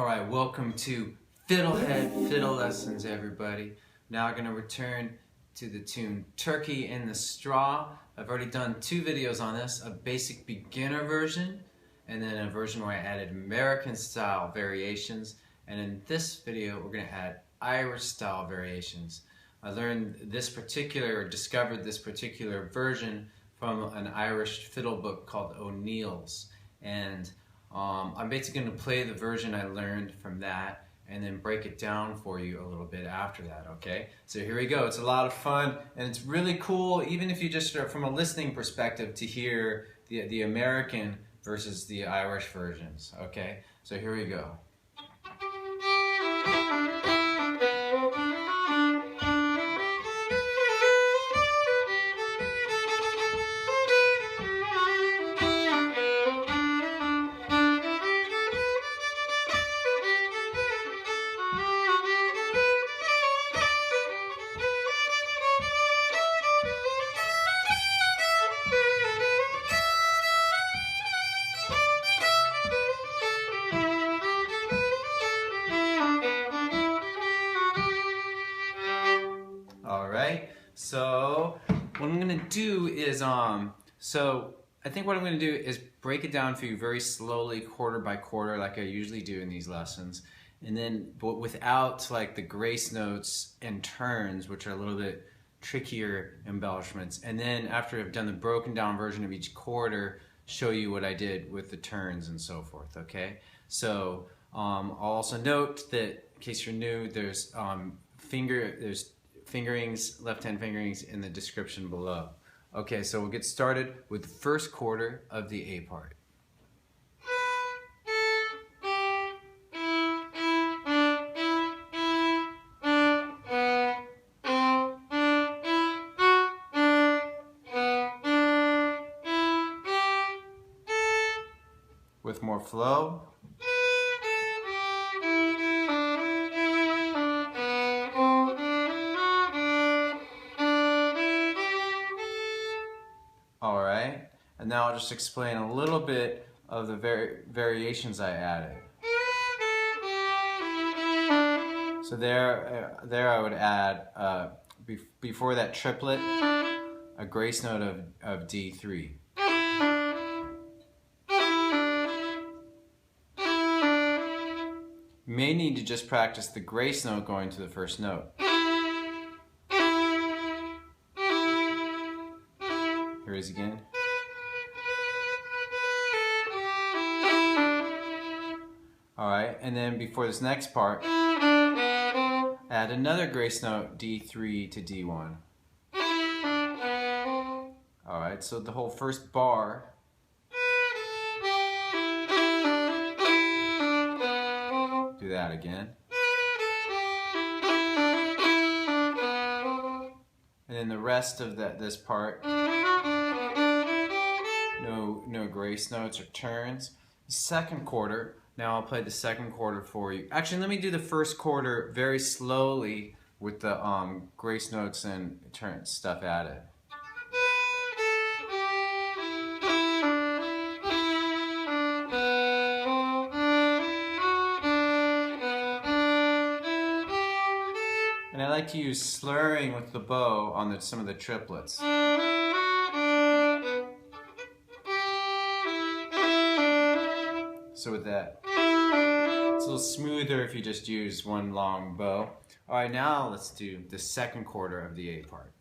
Alright, welcome to FiddleHed Fiddle Lessons, everybody. Now I'm going to return to the tune Turkey in the Straw. I've already done two videos on this, a basic beginner version and then a version where I added American style variations. And in this video we're going to add Irish style variations. I learned this particular, or discovered this particular version from an Irish fiddle book called O'Neill's. And I'm basically going to play the version I learned from that and then break it down for you a little bit after that, okay? So here we go. It's a lot of fun and it's really cool, even if you just start from a listening perspective, to hear the American versus the Irish versions, okay? So here we go. Alright, so what I'm going to do is, so I think what I'm going to do is break it down for you very slowly, quarter by quarter, like I usually do in these lessons. And then, but without like the grace notes and turns, which are a little bit trickier embellishments. And then after I've done the broken down version of each quarter, show you what I did with the turns and so forth, okay? So I'll also note that, in case you're new, there's fingerings, left-hand fingerings in the description below. Okay, so we'll get started with the first quarter of the A part. With more flow. Alright, and now I'll just explain a little bit of the variations I added. So there I would add, before that triplet, a grace note of D3. You may need to just practice the grace note going to the first note. Here it is again. Alright, and then before this next part, add another grace note, D3 to D1. Alright, so the whole first bar. Do that again. And then the rest of this part, no grace notes or turns. Second quarter, now I'll play the second quarter for you. Actually, let me do the first quarter very slowly with the grace notes and turn stuff added. And I like to use slurring with the bow on some of the triplets. So with that, it's a little smoother if you just use one long bow. Alright, now let's do the second quarter of the A part.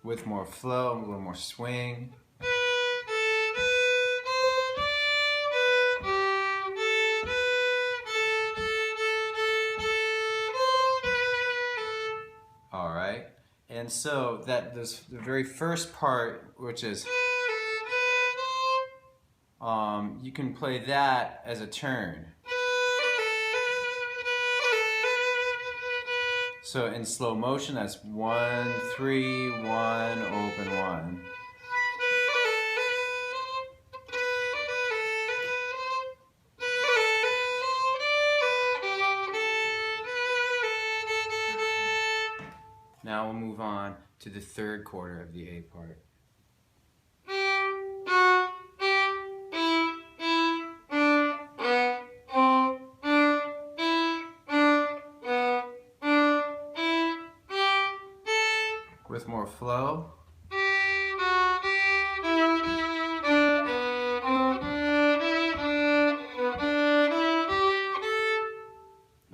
With more flow, a little more swing. Alright, and so the very first part, which is, you can play that as a turn. So in slow motion, that's 1, 3, 1, open 1. to the third quarter of the A part. With more flow.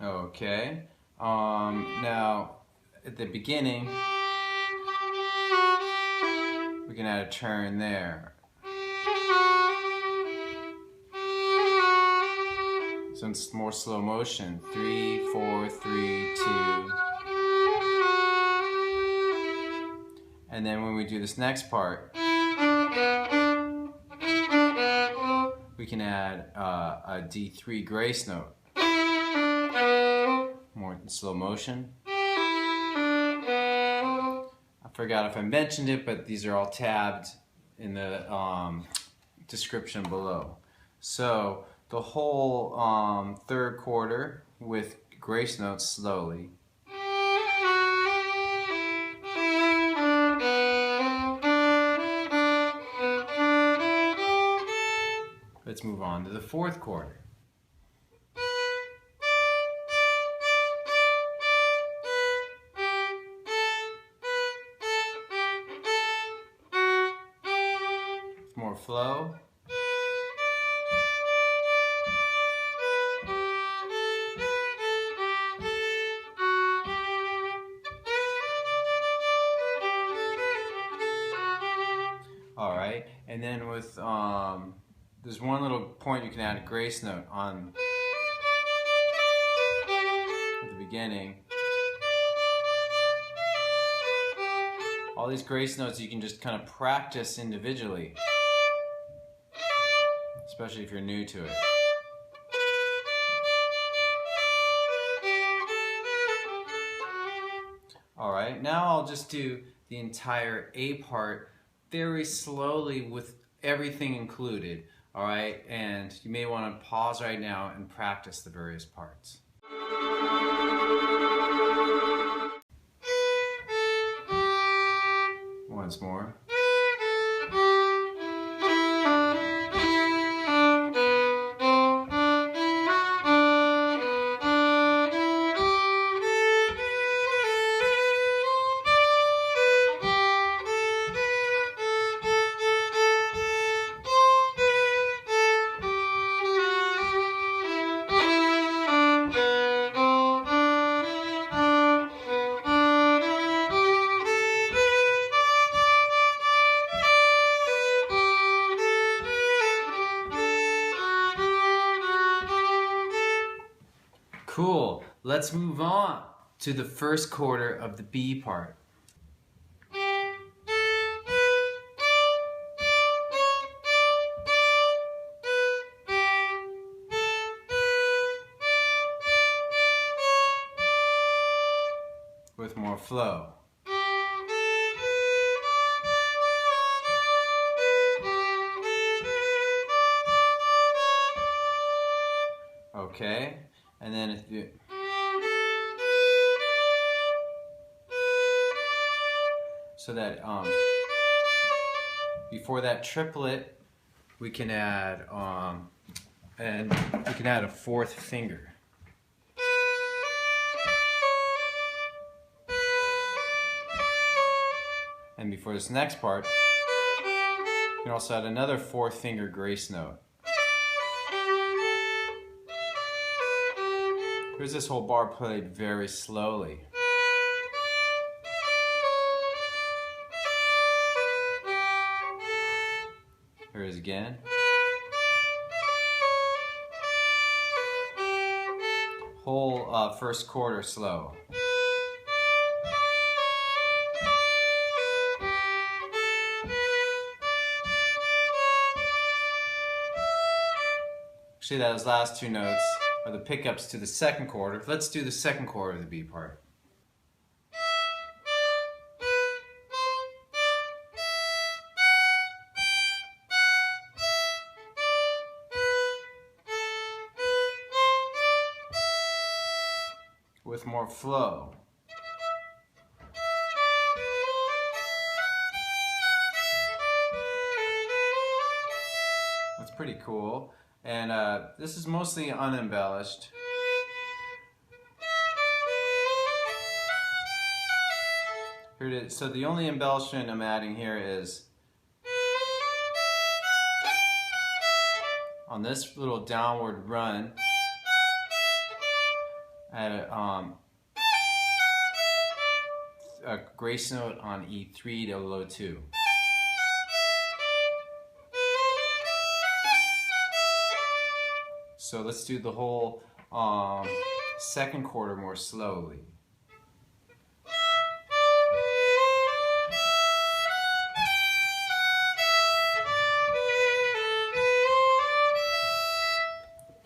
Okay. Now, at the beginning, we can add a turn there. So it's more slow motion. 3, 4, 3, 2. And then when we do this next part, we can add a D3 grace note. More in slow motion. I forgot if I mentioned it, but these are all tabbed in the description below. So the whole third quarter with grace notes slowly. Let's move on to the fourth quarter. More flow. All right, and then with there's one little point you can add a grace note on at the beginning. All these grace notes you can just kind of practice individually, especially if you're new to it. All right, now I'll just do the entire A part very slowly with everything included. All right, and you may want to pause right now and practice the various parts. Once more. Cool. Let's move on to the first quarter of the B part. With more flow. Okay. And then if you so that before that triplet we can add a fourth finger. And before this next part, you can also add another fourth finger grace note. Here's this whole bar played very slowly. Here it is again. Whole first quarter slow. Actually, those last two notes are the pickups to the second quarter. Let's do the second quarter of the B part. With more flow. pretty cool. And this is mostly unembellished. Here it is. So the only embellishment I'm adding here is on this little downward run. I had a grace note on E3 to low 2. So let's do the whole second quarter more slowly.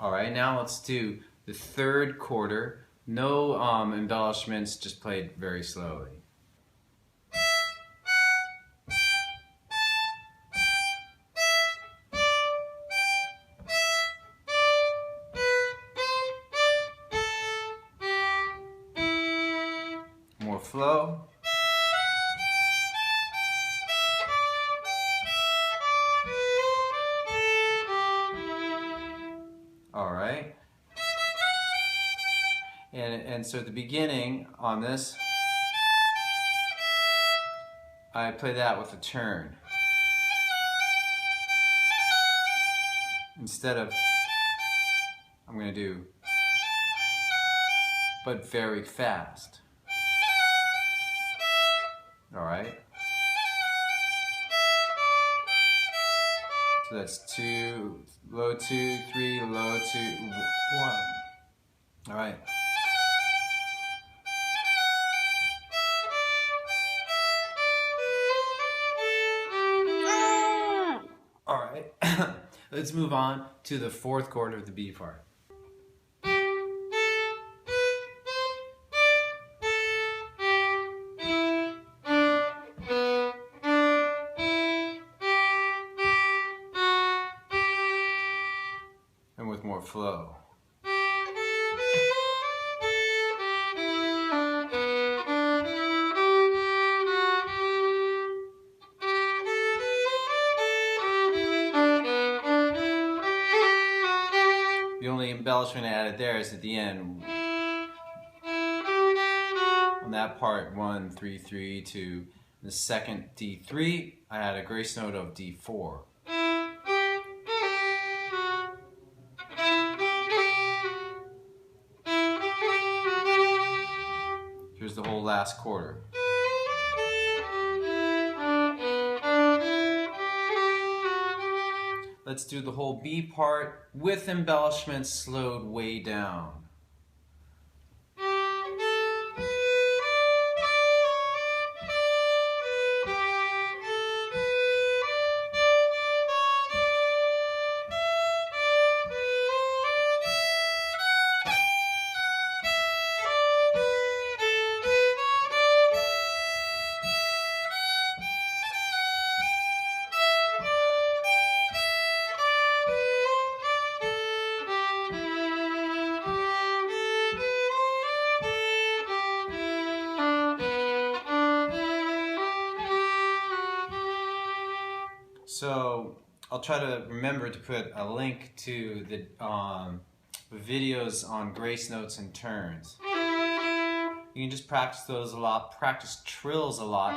Alright, now let's do the third quarter. No embellishments, just played very slowly. More flow. All right. And so at the beginning on this, I play that with a turn. Instead of, I'm going to do, but very fast. All right. So that's 2, low 2, 3, low 2, 1. All right. All right. Let's move on to the fourth chord of the B part. And with more flow. The only embellishment I added there is at the end. On that part, 1, 3, 3, 2. The second D3, I had a grace note of D4. Here's the whole last quarter. Let's do the whole B part with embellishments slowed way down. So I'll try to remember to put a link to the videos on grace notes and turns. You can just practice those a lot, practice trills a lot.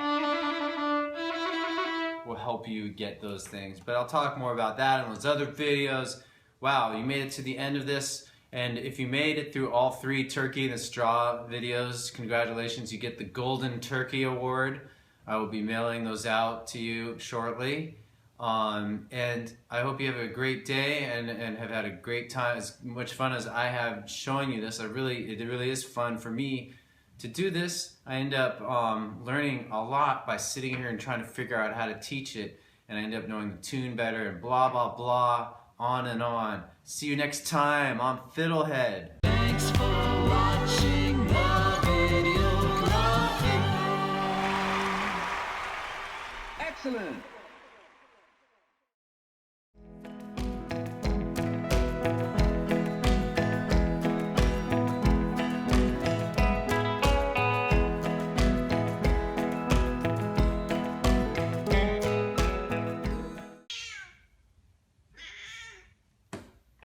Will help you get those things. But I'll talk more about that in those other videos. Wow, you made it to the end of this. And if you made it through all 3 turkey and the straw videos, congratulations, you get the Golden Turkey Award. I will be mailing those out to you shortly. And I hope you have a great day and have had a great time, as much fun as I have showing you this. It really is fun for me to do this. I end up learning a lot by sitting here and trying to figure out how to teach it, and I end up knowing the tune better and blah blah blah, on and on. See you next time on FiddleHed. Thanks for watching.